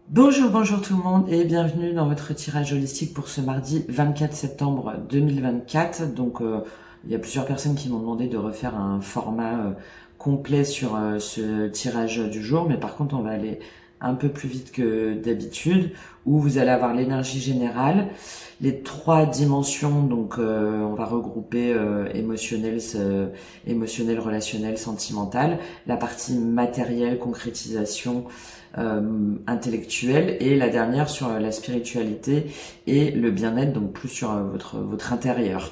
Bonjour, bonjour tout le monde et bienvenue dans votre tirage holistique pour ce mardi 24 septembre 2024. Donc, il y a plusieurs personnes qui m'ont demandé de refaire un format complet sur ce tirage du jour, mais par contre, on va aller un peu plus vite que d'habitude, où vous allez avoir l'énergie générale, les trois dimensions. Donc, on va regrouper émotionnel, relationnel, sentimental, la partie matérielle, concrétisation, intellectuelle, et la dernière sur la spiritualité et le bien-être, donc plus sur votre intérieur.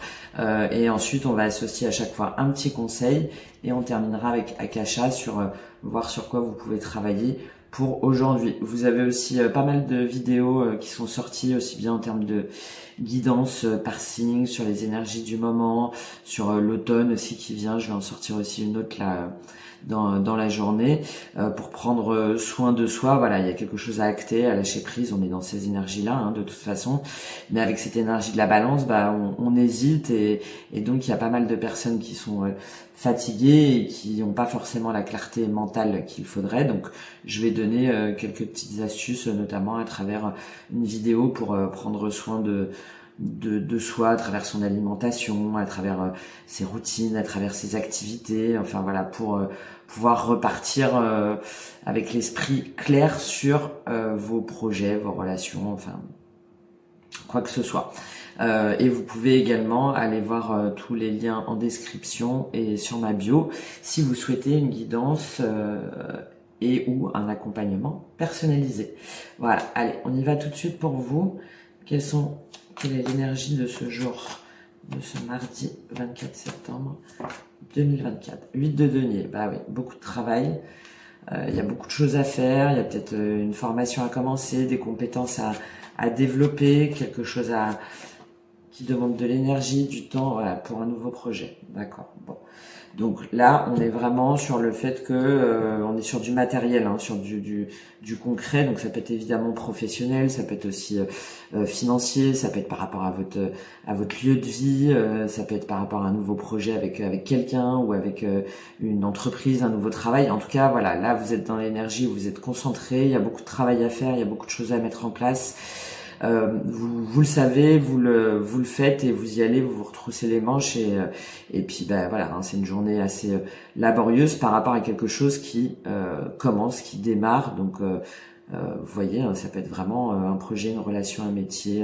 Et ensuite, on va associer à chaque fois un petit conseil et on terminera avec Akasha sur voir sur quoi vous pouvez travailler pour aujourd'hui. Vous avez aussi pas mal de vidéos qui sont sorties, aussi bien en termes de guidance par signe, sur les énergies du moment, sur l'automne aussi qui vient. Je vais en sortir aussi une autre là dans la journée pour prendre soin de soi. Voilà, il y a quelque chose à acter, à lâcher prise. On est dans ces énergies-là, hein, de toute façon. Mais avec cette énergie de la balance, on hésite et donc il y a pas mal de personnes qui sont fatiguées et qui n'ont pas forcément la clarté mentale qu'il faudrait. Donc, je vais donner quelques petites astuces, notamment à travers une vidéo pour prendre soin de soi à travers son alimentation, à travers ses routines, à travers ses activités, enfin voilà, pour pouvoir repartir avec l'esprit clair sur vos projets, vos relations, enfin quoi que ce soit. Et vous pouvez également aller voir tous les liens en description et sur ma bio si vous souhaitez une guidance et ou un accompagnement personnalisé. Voilà, allez, on y va tout de suite pour vous. Quelle est l'énergie de ce jour, de ce mardi 24 septembre 2024? 8 de denier, bah oui, beaucoup de travail. Il y a beaucoup de choses à faire, il y a peut-être une formation à commencer, des compétences à développer, quelque chose qui demande de l'énergie, du temps, voilà, pour un nouveau projet. D'accord. Bon. Donc là, on est vraiment sur le fait que on est sur du matériel, hein, sur du concret. Donc ça peut être évidemment professionnel, ça peut être aussi financier, ça peut être par rapport à votre lieu de vie, ça peut être par rapport à un nouveau projet avec quelqu'un ou avec une entreprise, un nouveau travail. En tout cas, voilà, là vous êtes dans l'énergie, vous êtes concentré, il y a beaucoup de travail à faire, il y a beaucoup de choses à mettre en place. Vous le savez, vous le faites et vous y allez, vous vous retroussez les manches et puis voilà, hein, c'est une journée assez laborieuse par rapport à quelque chose qui commence, qui démarre. Donc vous voyez, hein, ça peut être vraiment un projet, une relation, un métier,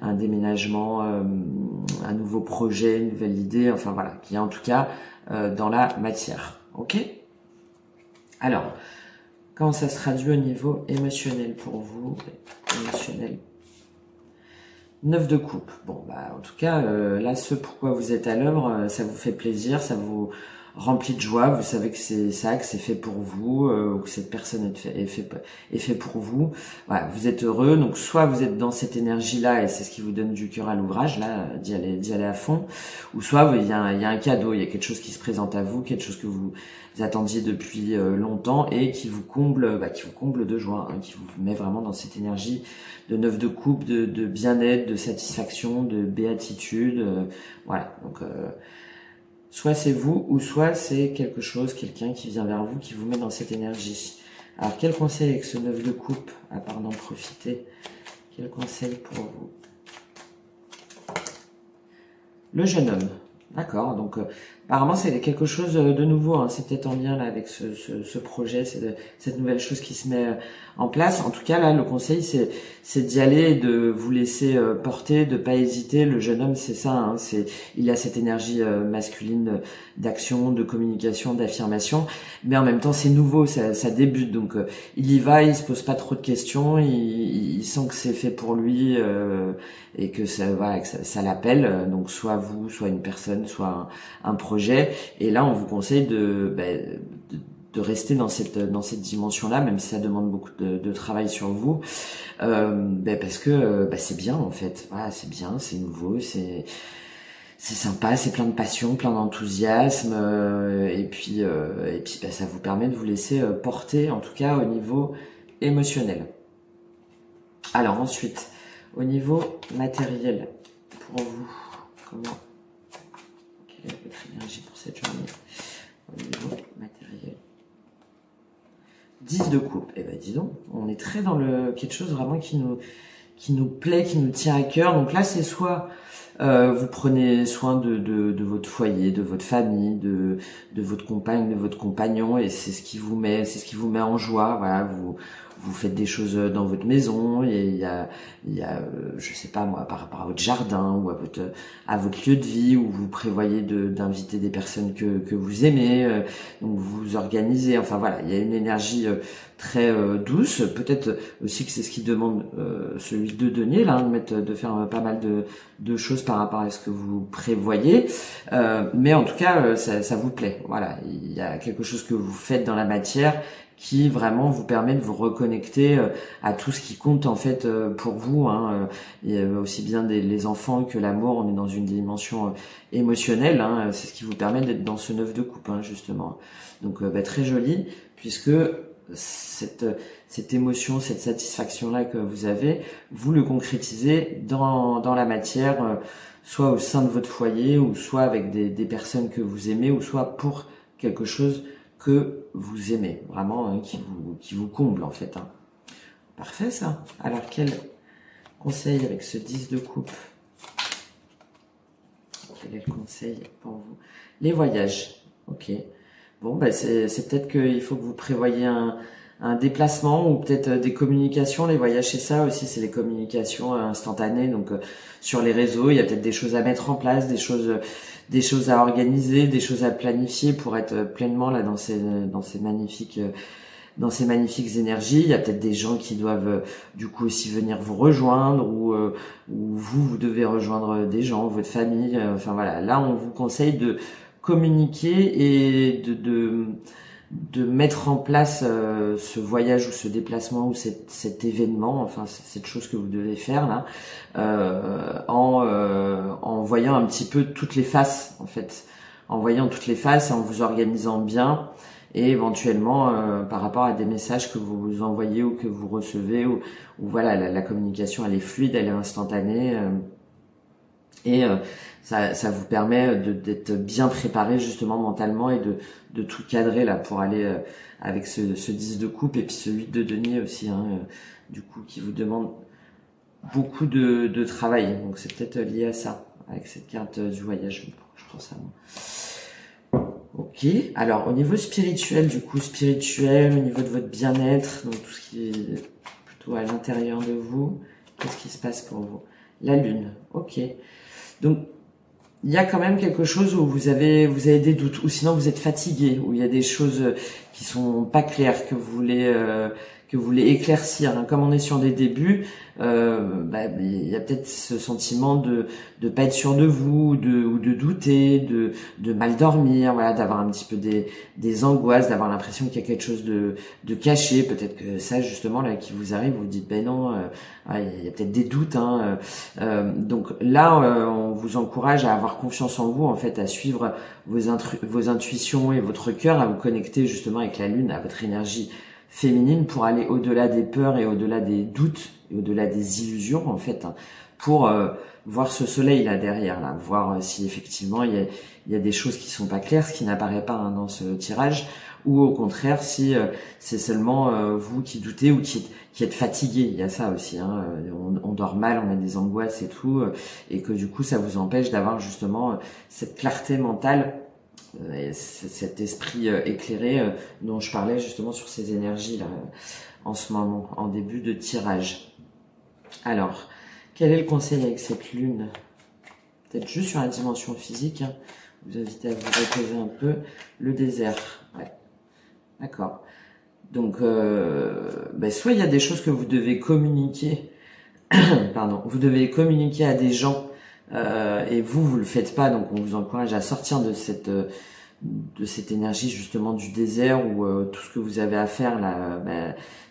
un déménagement, un nouveau projet, une nouvelle idée, enfin voilà, qui est en tout cas dans la matière. Ok? Alors, comment ça se traduit au niveau émotionnel pour vous? Émotionnel. 9 de coupe. Bon, en tout cas, là, ce pourquoi vous êtes à l'œuvre, ça vous fait plaisir, ça vous remplit de joie. Vous savez que c'est ça, que c'est fait pour vous, ou que cette personne est fait pour vous. Voilà, vous êtes heureux. Donc, soit vous êtes dans cette énergie-là et c'est ce qui vous donne du cœur à l'ouvrage, là, d'y aller à fond, ou soit il y a un cadeau, il y a quelque chose qui se présente à vous, quelque chose que vous attendiez depuis longtemps et qui vous comble de joie, hein, qui vous met vraiment dans cette énergie de 9 de coupe, de bien-être, de satisfaction, de béatitude. Voilà, donc soit c'est vous ou soit c'est quelque chose, quelqu'un qui vient vers vous, qui vous met dans cette énergie. Alors quel conseil avec ce 9 de coupe, à part d'en profiter? Quel conseil pour vous? Le jeune homme. D'accord, donc apparemment c'est quelque chose de nouveau, hein. C'est peut-être en lien là avec ce projet, cette nouvelle chose qui se met en place. En tout cas là, le conseil c'est d'y aller, de vous laisser porter, de pas hésiter. Le jeune homme, c'est ça, hein, il a cette énergie masculine d'action, de communication, d'affirmation, mais en même temps c'est nouveau, ça débute, donc il y va, il se pose pas trop de questions, il sent que c'est fait pour lui et que ça l'appelle. Donc soit vous, soit une personne, soit un projet. Et là, on vous conseille de rester dans cette dimension-là, même si ça demande beaucoup de travail sur vous, parce que c'est bien en fait. Voilà, c'est bien, c'est nouveau, c'est sympa, c'est plein de passion, plein d'enthousiasme, et puis ça vous permet de vous laisser porter, en tout cas au niveau émotionnel. Alors ensuite, au niveau matériel, pour vous, quelle est votre énergie pour cette journée au niveau matériel? 10 de coupe. Eh ben dis donc, on est très dans quelque chose vraiment qui nous plaît, qui nous tient à cœur. Donc là, c'est soit vous prenez soin de votre foyer, de votre famille, de votre compagne, de votre compagnon, et c'est ce qui vous met en joie. Voilà, vous faites des choses dans votre maison, et il y a je sais pas moi, par rapport à votre jardin ou à votre lieu de vie, où vous prévoyez d'inviter des personnes que vous aimez, donc vous vous organisez. Enfin voilà, il y a une énergie très douce. Peut-être aussi que c'est ce qui demande celui de Denier là, de faire pas mal de choses par rapport à ce que vous prévoyez, mais en tout cas ça vous plaît. Voilà, il y a quelque chose que vous faites dans la matière qui vraiment vous permet de vous reconnecter à tout ce qui compte en fait pour vous, hein. Il y a aussi bien les enfants que l'amour. On est dans une dimension émotionnelle, hein. C'est ce qui vous permet d'être dans ce 9 de coupe, hein, justement. Donc très joli, puisque cette émotion, cette satisfaction là que vous avez, vous le concrétisez dans la matière, soit au sein de votre foyer, ou soit avec des personnes que vous aimez, ou soit pour quelque chose que vous aimez, vraiment, hein, qui vous comble en fait, hein. Parfait ça. Alors quel conseil avec ce 10 de coupe? Quel est le conseil pour vous? Les voyages. Ok. Bon, c'est peut-être qu'il faut que vous prévoyiez un déplacement, ou peut-être des communications. Les voyages, c'est ça aussi, c'est les communications instantanées. Donc sur les réseaux, il y a peut-être des choses à mettre en place, des choses à organiser, des choses à planifier pour être pleinement là dans ces magnifiques énergies. Il y a peut-être des gens qui doivent du coup aussi venir vous rejoindre, ou vous devez rejoindre des gens, votre famille. Enfin voilà, là on vous conseille de communiquer et de mettre en place ce voyage ou ce déplacement ou cet événement, enfin cette chose que vous devez faire là, en voyant un petit peu toutes les faces en fait, en voyant toutes les faces, en vous organisant bien, et éventuellement par rapport à des messages que vous envoyez ou que vous recevez, ou voilà, la communication elle est fluide, elle est instantanée, et ça vous permet d'être bien préparé justement mentalement, et de tout cadrer là pour aller avec ce 10 de coupe, et puis ce 8 de denier aussi, hein, du coup qui vous demande beaucoup de travail. Donc c'est peut-être lié à ça, avec cette carte du voyage. Je pense à moi. Ok, alors au niveau spirituel, au niveau de votre bien-être, donc tout ce qui est plutôt à l'intérieur de vous, qu'est-ce qui se passe pour vous? La lune, ok. Donc il y a quand même quelque chose où vous avez des doutes, ou sinon vous êtes fatigué, où il y a des choses qui sont pas claires, que vous voulez éclaircir, hein. Comme on est sur des débuts, il y a peut-être ce sentiment de pas être sûr de vous, ou de douter, de mal dormir, voilà, d'avoir un petit peu des angoisses, d'avoir l'impression qu'il y a quelque chose de caché. Peut-être que ça justement là qui vous arrive, vous dites non, il y a peut-être des doutes, hein. Donc là on vous encourage à avoir confiance en vous, en fait, à suivre vos intuitions et votre cœur, à vous connecter justement avec la lune, à votre énergie féminine, pour aller au-delà des peurs et au-delà des doutes et au-delà des illusions, en fait, hein, pour voir ce soleil là derrière, là, voir si effectivement il y a des choses qui sont pas claires, ce qui n'apparaît pas, hein, dans ce tirage, ou au contraire si c'est seulement vous qui doutez, ou qui êtes fatigué. Il y a ça aussi, hein, on dort mal, on a des angoisses et tout, et que du coup ça vous empêche d'avoir justement cette clarté mentale, et cet esprit éclairé dont je parlais justement sur ces énergies là en ce moment, en début de tirage. Alors, quel est le conseil avec cette lune? Peut-être juste sur la dimension physique, hein. Vous invitez à vous reposer un peu. Le désert, ouais, d'accord. Donc soit il y a des choses que vous devez communiquer pardon, vous devez communiquer à des gens, et vous le faites pas, donc on vous encourage à sortir de cette énergie justement du désert, où tout ce que vous avez à faire là,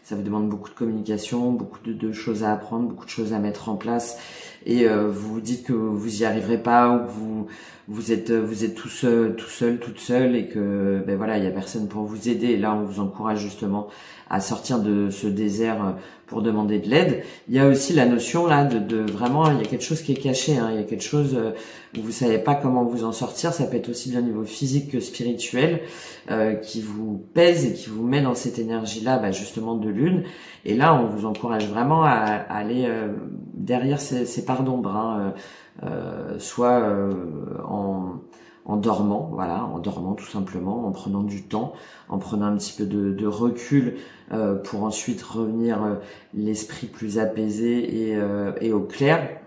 ça vous demande beaucoup de communication, beaucoup de choses à apprendre, beaucoup de choses à mettre en place, et vous vous dites que vous y arriverez pas, ou que vous êtes tout seul, toute seule, et que ben voilà, il y a personne pour vous aider. Et là, on vous encourage justement à sortir de ce désert pour demander de l'aide. Il y a aussi la notion là de vraiment, il y a quelque chose qui est caché, hein, il y a quelque chose où vous savez pas comment vous en sortir. Ça peut être aussi bien au niveau physique que spirituel, qui vous pèse et qui vous met dans cette énergie-là, bah, justement de lune. Et là, on vous encourage vraiment à aller derrière ces parts d'ombre, hein, soit en dormant, voilà, en dormant tout simplement, en prenant du temps, en prenant un petit peu de recul pour ensuite revenir l'esprit plus apaisé et au clair,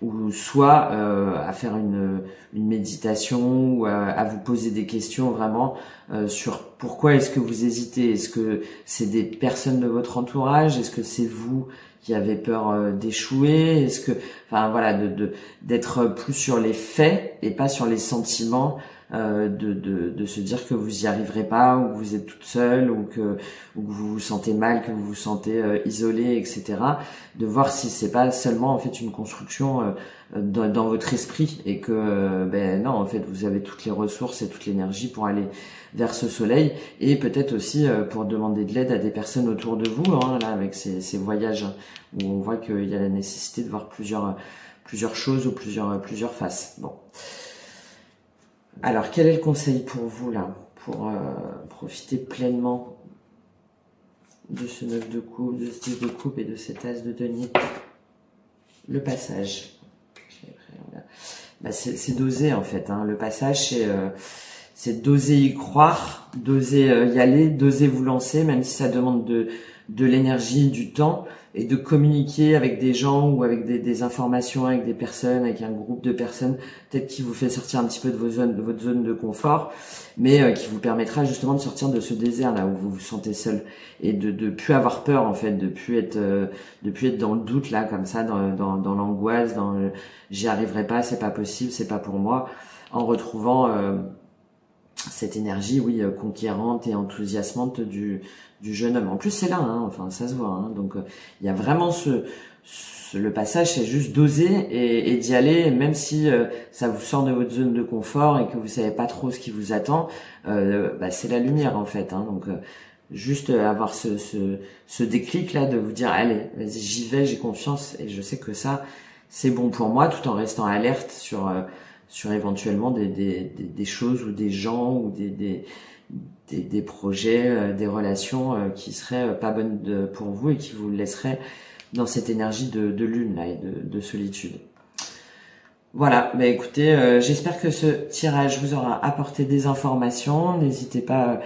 ou soit à faire une méditation, ou à vous poser des questions vraiment sur pourquoi est-ce que vous hésitez. Est-ce que c'est des personnes de votre entourage? Est-ce que c'est vous qui avez peur d'échouer? Est-ce que, enfin voilà, d'être plus sur les faits et pas sur les sentiments, de se dire que vous y arriverez pas, ou que vous êtes toute seule, ou que vous vous sentez mal, que vous vous sentez isolé, etc. De voir si c'est pas seulement en fait une construction dans votre esprit, et que ben non, en fait vous avez toutes les ressources et toute l'énergie pour aller vers ce soleil, et peut-être aussi pour demander de l'aide à des personnes autour de vous, hein, là avec ces voyages où on voit qu'il y a la nécessité de voir plusieurs choses ou plusieurs faces. Bon. Alors, quel est le conseil pour vous là, pour profiter pleinement de ce 9 de coupe, de ce 10 de coupe et de cet as de denier? Le passage. Bah, c'est d'oser en fait, hein. Le passage, c'est d'oser y croire, d'oser y aller, d'oser vous lancer, même si ça demande de l'énergie, du temps, et de communiquer avec des gens, ou avec des informations, avec des personnes, avec un groupe de personnes, peut-être qui vous fait sortir un petit peu de votre zone de confort, mais qui vous permettra justement de sortir de ce désert là où vous vous sentez seul, et de plus avoir peur en fait, de plus être dans le doute là, comme ça, dans l'angoisse, dans le j'y arriverai pas, c'est pas possible, c'est pas pour moi, en retrouvant cette énergie, oui, conquérante et enthousiasmante du jeune homme. En plus, c'est là, hein, enfin, ça se voit, hein. Donc, il y a vraiment le passage, c'est juste d'oser et d'y aller, même si ça vous sort de votre zone de confort et que vous savez pas trop ce qui vous attend. Bah, c'est la lumière, en fait, hein. Donc, juste avoir ce déclic là, de vous dire, allez, vas-y, j'y vais, j'ai confiance, et je sais que ça, c'est bon pour moi, tout en restant alerte sur éventuellement des choses, ou des gens, ou des projets, des relations qui seraient pas bonnes pour vous, et qui vous laisseraient dans cette énergie de lune là, et de solitude. Voilà, bah écoutez, j'espère que ce tirage vous aura apporté des informations. N'hésitez pas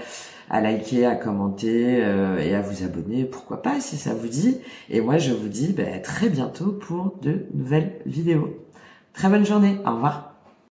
à liker, à commenter et à vous abonner, pourquoi pas, si ça vous dit. Et moi, je vous dis à très bientôt pour de nouvelles vidéos. Très bonne journée, au revoir.